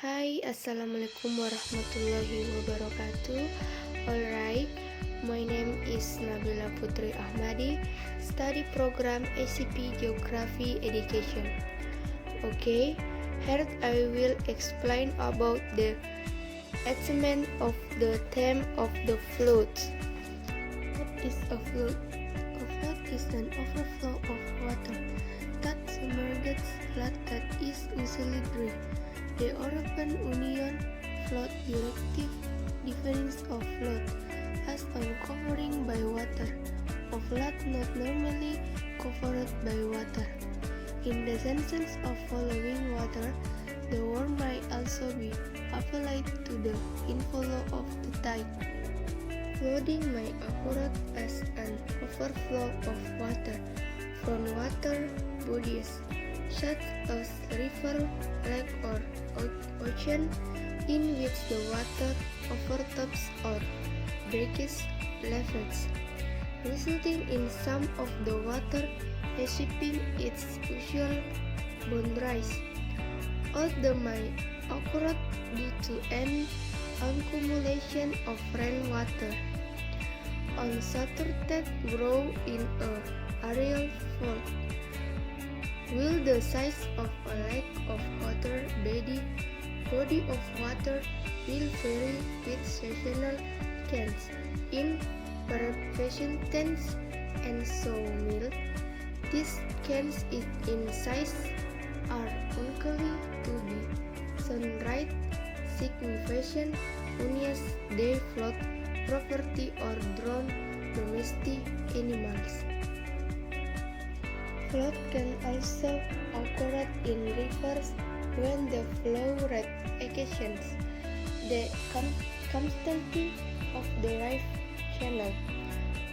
Hai, Assalamualaikum warahmatullahi wabarakatuh. Alright, my name is Nabila Putri Ahmadi, study program ACP Geography Education. Okay, here I will explain about the achievement of the theme of the flood. What is a flood? A flood is an overflow of water that submerges land that is usually dry. The European Union Flood Directive defines a flood as a covering by water of land not normally covered by water. In the sense of following water, the word might also be applied to the inflow of the tide. Flooding may occur as an overflow of water from water bodies such as river, lake, or ocean, in which the water overtops or breaks levels, resulting in some of the water exceeding its usual boundaries. Although may occur due to an accumulation of rainwater on Saturn that grow in a aerial flood. Will the size of a lake of water body of water will vary with seasonal change in precipitation and so will these changes in size are unlikely to be sunrise significant unless they flood property or drown domestic animals. Flood can also occur in rivers when the flow rate exceeds the capacity of the river channel,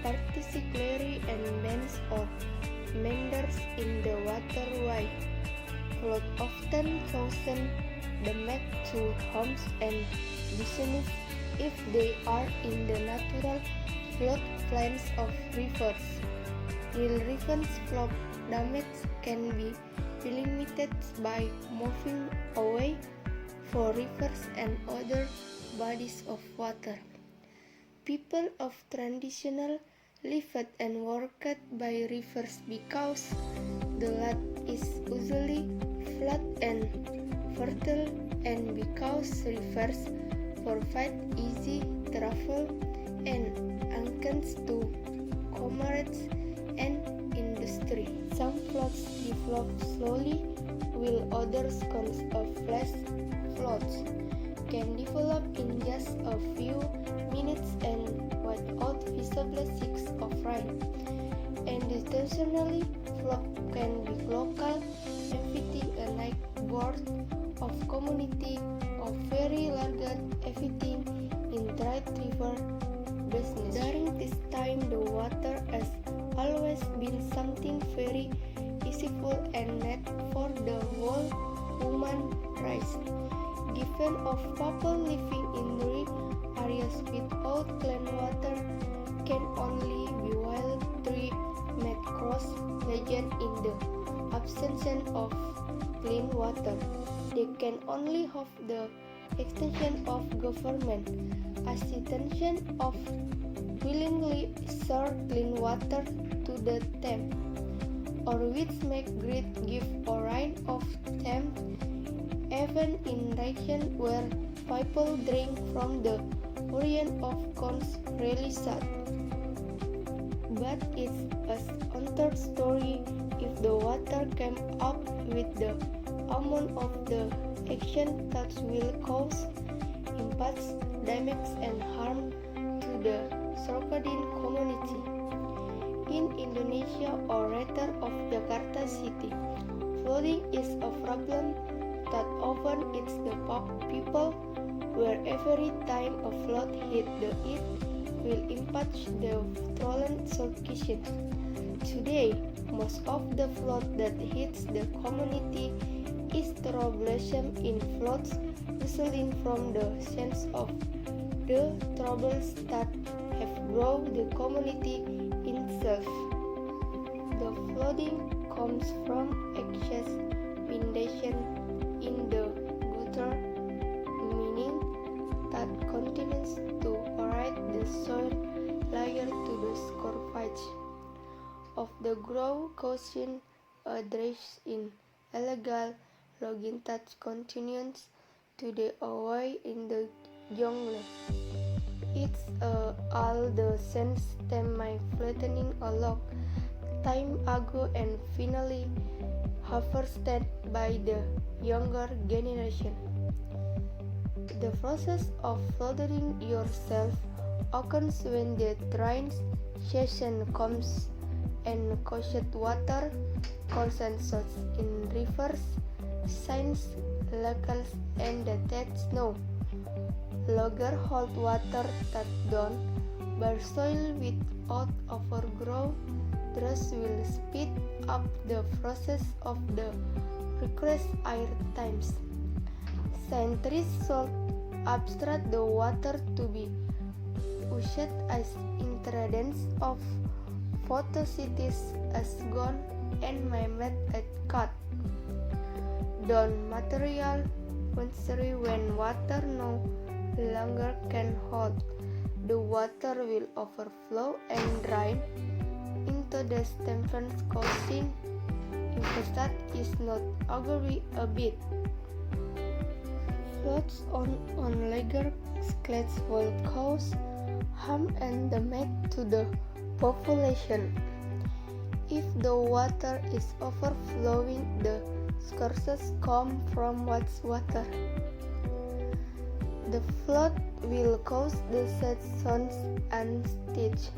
particularly in bends or meanders in the waterway. Flood often causes damage to homes and businesses if they are in the natural floodplains of rivers. While rivers flood damage can be limited by moving away from rivers and other bodies of water. People of traditional lived and worked by rivers because the land is usually flat and fertile and because rivers provide easy travel and access to commerce and industry. Some floods develop slowly, while others, cons of flash floods, can develop in just a few minutes and without visible signs of rain. And additionally, flood can be local, affecting a neighborhood of community of very large, affecting entire river business. During this time, the water has always been something very useful and net for the whole human race. Given of people living in rural areas without clean water can only be while tree made cross legend in the absence of clean water. They can only hope the extension of government assistance of willingly serve clean water to the them, or which make great give or rain of them, even in regions where people drink from the origin of cons really sad. But it's another story if the water came up with the amount of the action that will cause impacts, damage and harm to the surrounding community. In Indonesia or rather of Jakarta city, flooding is a problem that often hits the people where every time a flood hits the it will impact the stolen circulation. Today, most of the flood that hits the community is troublesome in floods resulting from the sense of the troubles that have brought the community itself. The flooding comes from excess inundation in the gutter soil layer to the surface of the ground, causing a drain in illegal logging that continues to the away in the jungle. It's all the sense stem my flattening a long time ago and finally harvested by the younger generation. The process of flooding yourself occurs when the rain season comes and caused water concentrates in rivers, sinks, lakes, and the dead snow. Loggers hold water that down bare soil without overgrown. This will speed up the process of the request air times. Scientists should abstract the water to be used as ingredients of photosynthesis as gone and made a cut down material necessary when water no longer can hold. The water will overflow and drain into the stemfront causing if that is not agree a bit. Floods on larger scales will cause harm and damage to the population. If the water is overflowing, the sources come from wastewater. The flood will cause the said sons and stitch.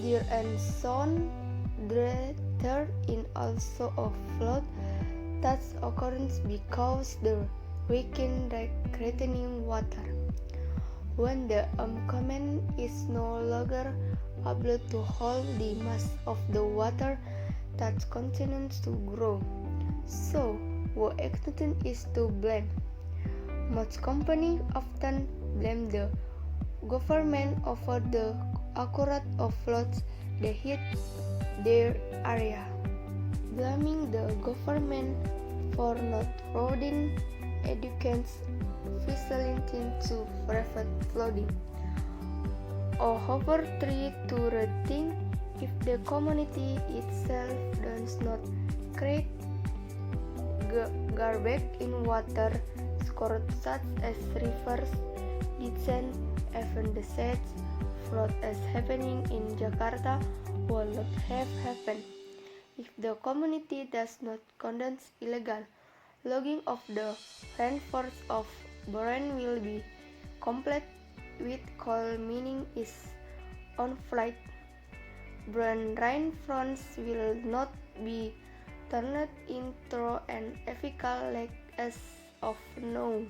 There and son there in also a flood that occurs because the weakened retaining water. When the common is no longer able to hold the mass of the water that continues to grow. So, what extent is to blame? Most companies often blame the government over the accurate of floods that hit their area. Blaming the government for not providing adequate facilities to prevent flooding, or however try to rethink if the community itself does not create garbage in water sources such as rivers, descent, even the such flood as happening in Jakarta will not have happened if the community does not condone illegal logging of the rainforest of Boren will be complete with coal mining is on flight. Brown rainforests will not be turned into an ethical lake as of now.